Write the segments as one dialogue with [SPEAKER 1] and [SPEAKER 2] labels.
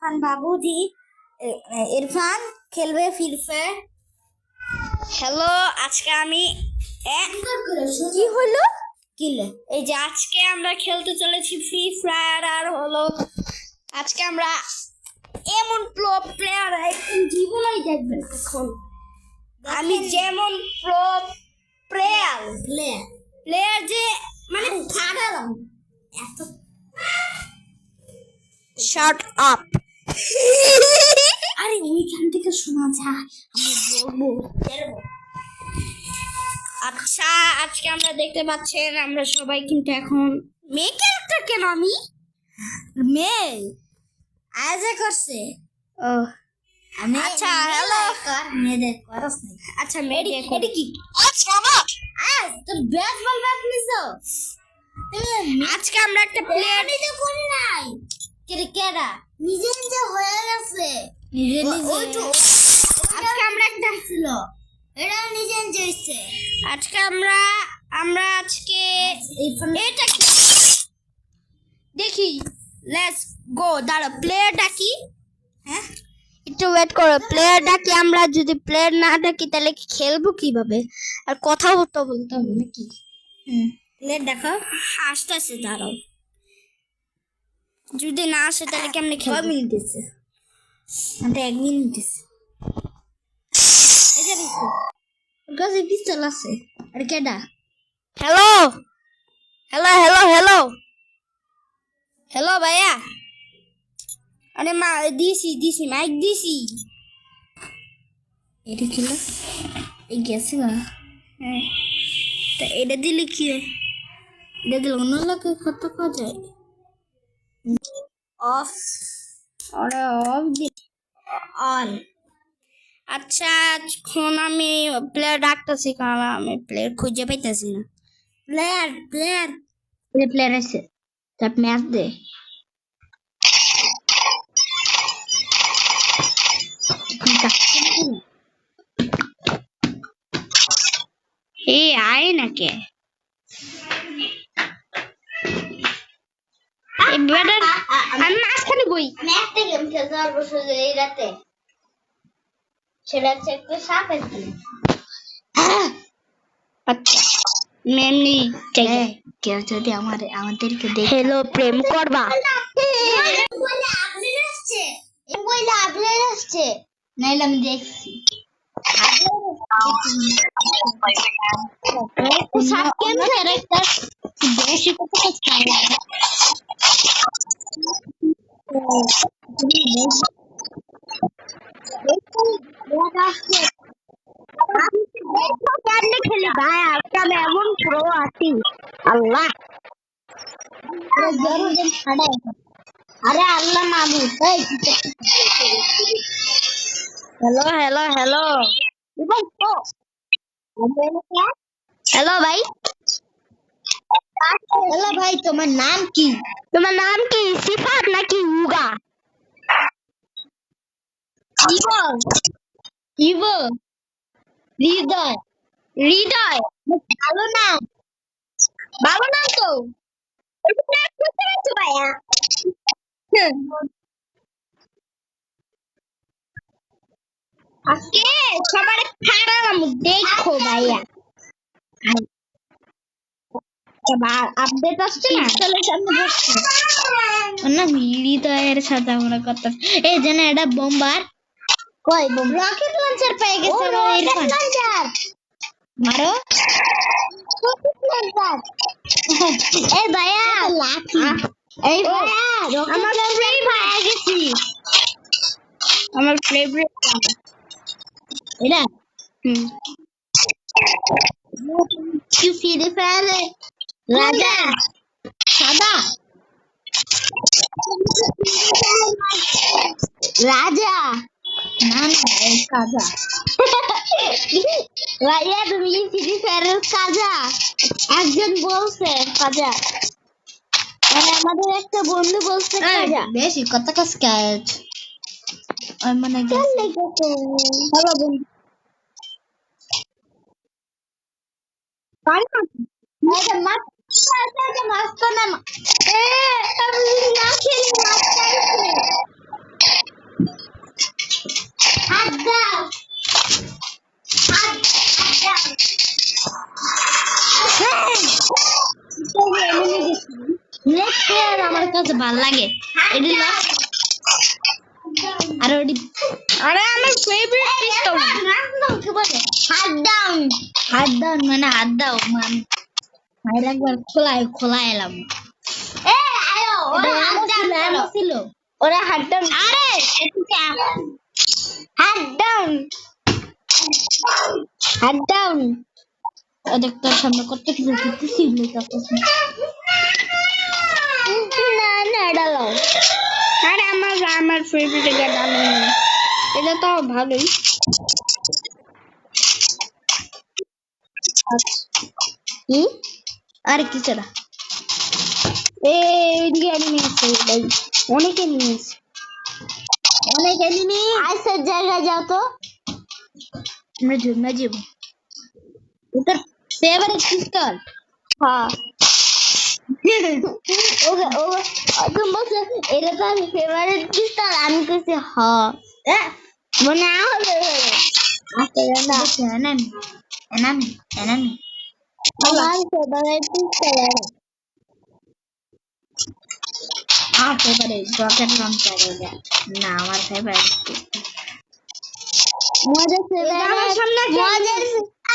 [SPEAKER 1] ইরফান বাবুজি ইরফান খেলবে free fire. Hello, আজকে আমি কি হলো কিলে এই যে আজকে আমরা খেলতে চলেছি ফ্রি ফায়ার। আর হলো আজকে আমরা এমন প্রো প্লেয়ার জীবনেই দেখবেন। এখন আমি যেমন প্রো প্লেয়ার প্লেয়ার যে মানে থাকলাম এত শাট আপ। আরে ওইখান থেকে শোনা যায়, আমি বলবো। আচ্ছা, আজকে আমরা দেখতে পাচ্ছেন আমরা সবাই কিন্তু এখন মেয়ে ক্যারেক্টার। কেন আমি মেয়ে আজে করছে? ও আমি আচ্ছা হ্যালো মেয়েদের করস নাই। আচ্ছা মেয়ে এটা কি আচ্ছা মামা তোর বেসবল ব্যাট নিছো? আজকে আমরা একটা প্লেয়ার নিজে করি নাই কেডা নিজে নিজে হয়ে গেছে নিজে নিজে। আজকে আমরা একটা ছিল এটা নিজে নিজে হইছে। আজকে আমরা আজকে এটা দেখি। Let's go. দাঁড়া প্লেয়ার ডাকি। হ্যাঁ একটু ওয়েট করো, প্লেয়ার ডাকি। আমরা যদি প্লেয়ার না ডাকি তাহলে খেলবো কিভাবে? আর কথাও তো বলতে হবে নাকি? প্লেয়ার দেখো আসতেছে, দাঁড়াও। যদি না আসে তাহলে কেমনে খেলবো? 1 মিনিট আছে, আমরা 1 মিনিট আছে। এটা দিছে গাছে পিস্তল আছে। আর কেডা? Hello hello hello hello hello ভাইয়া। আরে মা দিছি মাইক দিছি। এটা ছিল এই গেছে না। হ্যাঁ তা এটা দিলে কি হয়? এটা দিলে অন্য লোকের কত কাজ যায়। অফ আরে অফ দি অন। আচ্ছা এখন আমি প্লেয়ার ডাকতেছি, কারণ আমি প্লেয়ার খুঁজে পাইতেছি না। প্লেয়ার আছে তার ম্যাচ দে। এই আয় নাকি আমি মাঝখানে বই ম্যাচটা গেম খেলতে পারবো শুধু এই রাতে। সেটা হচ্ছে একটু সাপ আর কি। আচ্ছা মেমনি কেউ যদি আমাদেরকে দেখে হ্যালো প্রেম করবা আপডেট আসছে নাইলে আমি দেখছি। সাপ কেন ক্যারেক্টার বেশি কথা চাই না। খেলি ভাই আমি এমন প্রো আছি আল্লাহ। আরে আল্লাহ মাবুদ। হ্যালো হ্যালো হ্যালো হ্যালো ভাই। হ্যালো ভাই, তোমার নাম কি? তোমার নাম কি সিফাত নাকি উগা? ইবো হৃদয় হৃদয় ভালো না? ভালো না তো ভাইয়া। আজকে সবার খারাপ দেখো ভাইয়া। আপডেট আসছে না সামনে বসছে না হৃদয়ের সাথে আমরা কথা। এই যেন এটা বোম্বার কই রকেট লঞ্চার পেয়ে গেছে রকেট লঞ্চার মারো এই ভাইয়া লাকি। এই ভাইয়া আমার ফ্রি ভাইয়া গেছি। আমার ফেভারিট এটা কি ফ্রি ফায়ার রাজা সাদা রাজা না কাজা। ভাইয়া তুমি ফ্রি ফায়ারের কাজা? একজন বলছে কাজা, মানে আমাদের একটা বন্ধু বলছে কাজা। বেশি কথা কাজ কাজ মানে হ্যালো বন্ধু মাছ তো না না খেলে মাছ খাইছে। ভালো লাগে এডি লস আর ওডি আরে আমার ফেভারিট পিস্তল কি বলে হাত ডাউন মানে হাত দাও মানে ভাই একবার খোলাইলাম এ আয়ো ওরা হাত ছিল ওরা হাত ডাউন আরে হাত ডাউন ওদের তোর সামনে কত কিছু করতেছি না না ডালো আরে আমার ফেভারিট এটা ডালো এটা তো ভালোই কি আর কি সেটা এইদিকে এনিমি আছে ভাই অনেক এনিমি আছে অনেক এনিমি আইসা জায়গায় যাও তো আমরা ঝুমনা যাব তোর ফেভারিট পিস্তল হ্যাঁ ওকে ও তুমি বলছো এটা তো আমার ফেভারিট পিস্তল আমি কইছি হ্যাঁ মনে হলো আচ্ছা না এনামি এনামি এনামি আমার ফেভারিট পিস্তল আমার ফেভারিট রকেট লঞ্চার এটা না আমার ফেভারিট মজার ফেভারিট আমার সামনে মজার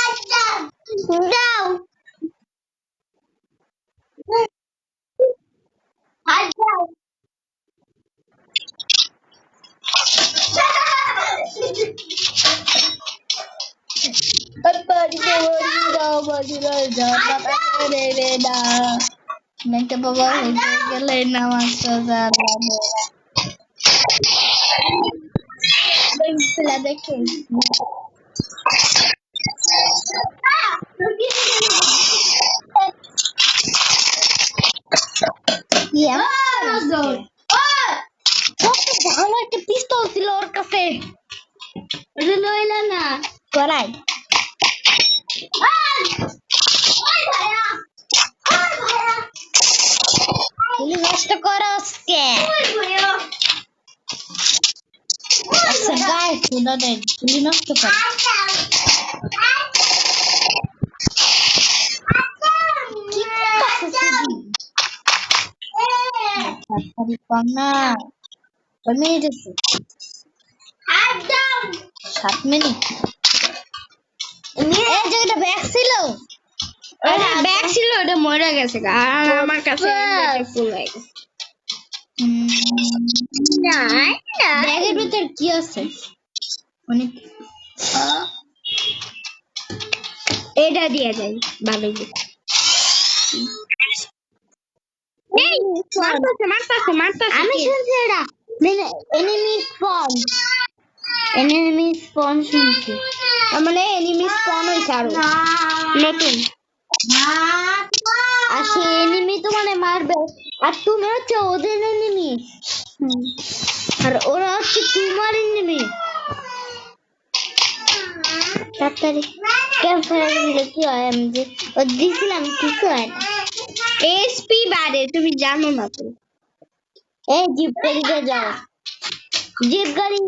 [SPEAKER 1] আচ্ছা দাও আচ্ছা Nanti bawa gelain nama saudara. Bisa deket. Iya. Kalau ada pistol di luar kafe. Dulu ilana. Korai. Ini nষ্ট করো আজকে আচ্ছা গাইস শুনো দেন তুমি নষ্ট করো না 7 মিনিট এই জায়গাটা ব্যাগ ছিল এটা ব্যাগ ছিল এটা মরে গেছে আর আমার কাছে ফুল হয়ে গেছে না ব্যাগের ভিতর কি আছে অনেক এটা দিয়ে যাই ভালো মারতাছে আমি শুনছি এটা এনিমি স্পন শুনছি মানে এনিমি স্পন হইছে আর নতুন আর সেই এনিমি তো মানে মারবে আর তুমি হচ্ছে ওদের এনিমি আর ওরা হচ্ছে তোমার এনিমি তাড়াতাড়ি ক্যাম্পফায়ার দিলে কি হয় আমি যে ও দিছিলাম কিছু হয় না এসপি বাড়ে তুমি জানো না তো এই জিপ গাড়িতে যাও জিপ গাড়ি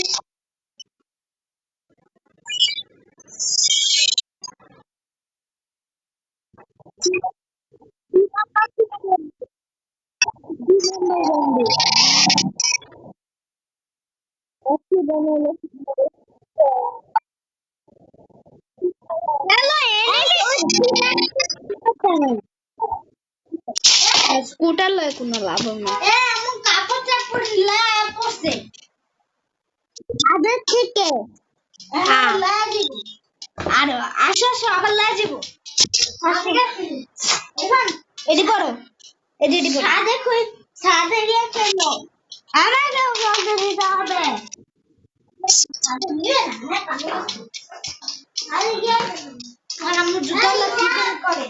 [SPEAKER 1] স্কুটার লয় কোনো লাভ না কাপড় চাপড় পড়ছে আদের থেকে আর আসো আবার লাই যাবো এডি করো এডি করো সাদে কই সাদে দিয়ে কেন আমাকে বলতে দিতে হবে সাদে নিয়ে না আরে গিয়ে আর আমরা জুতা লাগি করে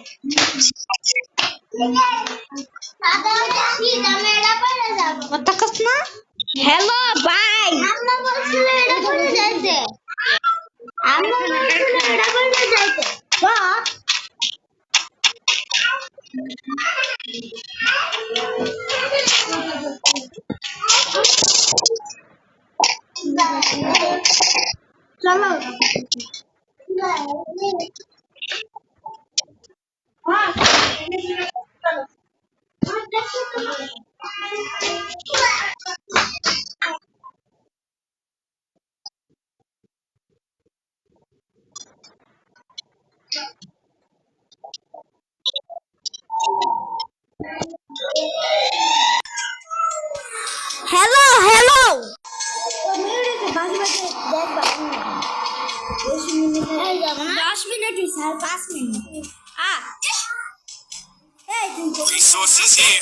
[SPEAKER 1] সাদা কি দামে এটা পড়ে যাব কত কষ্ট না হ্যালো বাই আমরা বলছিলে এটা পড়ে যাইতে আমরা বলছিলে এটা পড়ে যাইতে বাহ চলো হ্যালো হ্যালো দশ minute sir 5 minute
[SPEAKER 2] Resources here.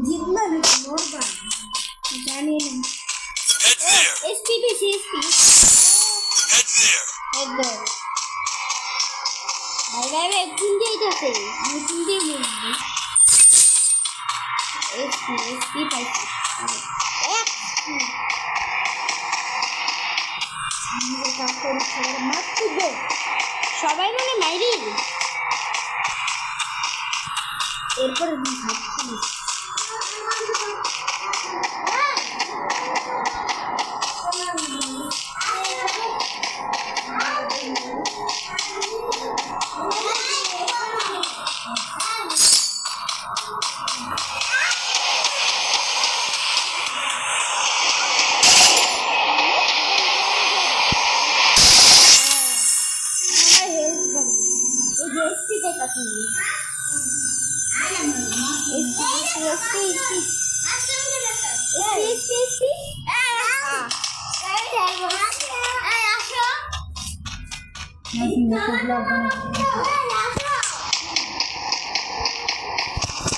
[SPEAKER 1] জিতবা নাকি মরবা জানি না
[SPEAKER 2] Head there.
[SPEAKER 1] এসপি পেছি এসপি
[SPEAKER 2] Head there.
[SPEAKER 1] একদম ভাই ভাই ভাই কোন দিকে আমি কোন দিকে বলবো এসপি পাইছি সবাই মানে মাইরি এরপরে ভাবছি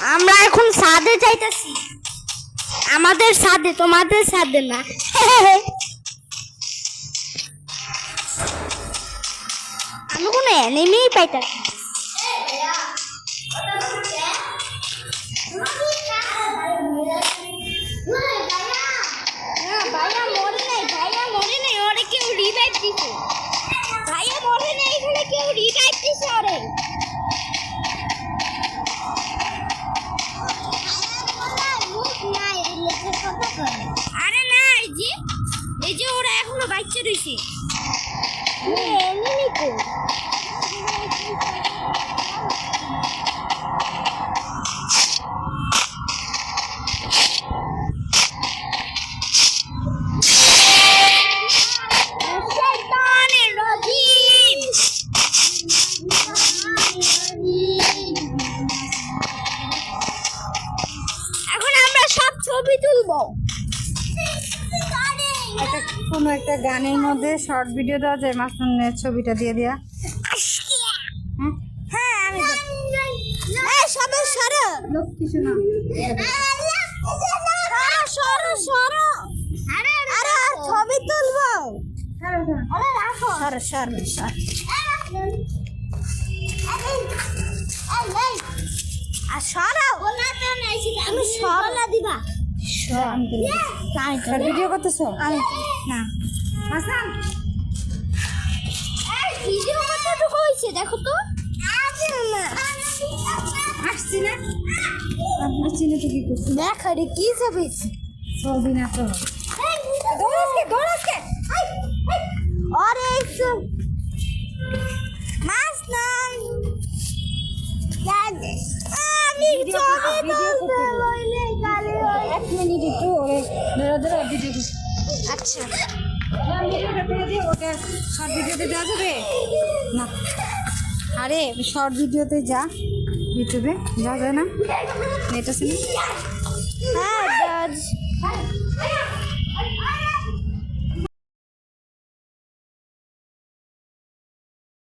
[SPEAKER 1] আমরা এখন সাদে যাইতেছি আমাদের সাদে তোমাদের সাদে না আমি কোনো এনিমি পাইতাছি ভাইয়া মরে নাই ওরে কেউ রিভাইভ দিছে ভাইয়া মরে নাই এখানে কেউ রিভাইভ দিছে ওরে আরে না এই যে ওরা এখনো বাচ্চা রয়েছে এমনি তো এখন আমরা সব ছবি তুলবো
[SPEAKER 3] কোনো একটা গানের মধ্যে শর্ট ভিডিও দেওয়া যায় মাঝখানে ছবিটা দিয়ে দেয়া
[SPEAKER 1] হ্যাঁ আমি সবাই সরো
[SPEAKER 3] লোক কিছু না
[SPEAKER 1] সরো আরে ছবি তুলবো সরো আর সরো তুমি সরলা দিবা
[SPEAKER 3] ভিডিও করতেছো
[SPEAKER 1] আমি
[SPEAKER 3] না হাসান
[SPEAKER 1] ভিডিও কতটুকু হয়েছে দেখো তো
[SPEAKER 3] আসছি না আসছি না তো কি করছি
[SPEAKER 1] দেখ আরে কি ছবি
[SPEAKER 3] ছবি না তো দৌড়াসকে
[SPEAKER 1] আরে মাছ নাই আমি ছবি তুলতে লইলে গালি হয়
[SPEAKER 3] 1 মিনিট একটু ওরে ধরে ভিডিও করছি
[SPEAKER 1] আচ্ছা
[SPEAKER 3] ভিডিওটা করে দিয়ে ওটা শর্ট ভিডিওতে দেওয়া যাবে না আরে শর্ট ভিডিওতে যা ইউটিউবে যাওয়া যায় না নেট আছে না
[SPEAKER 1] হ্যাঁ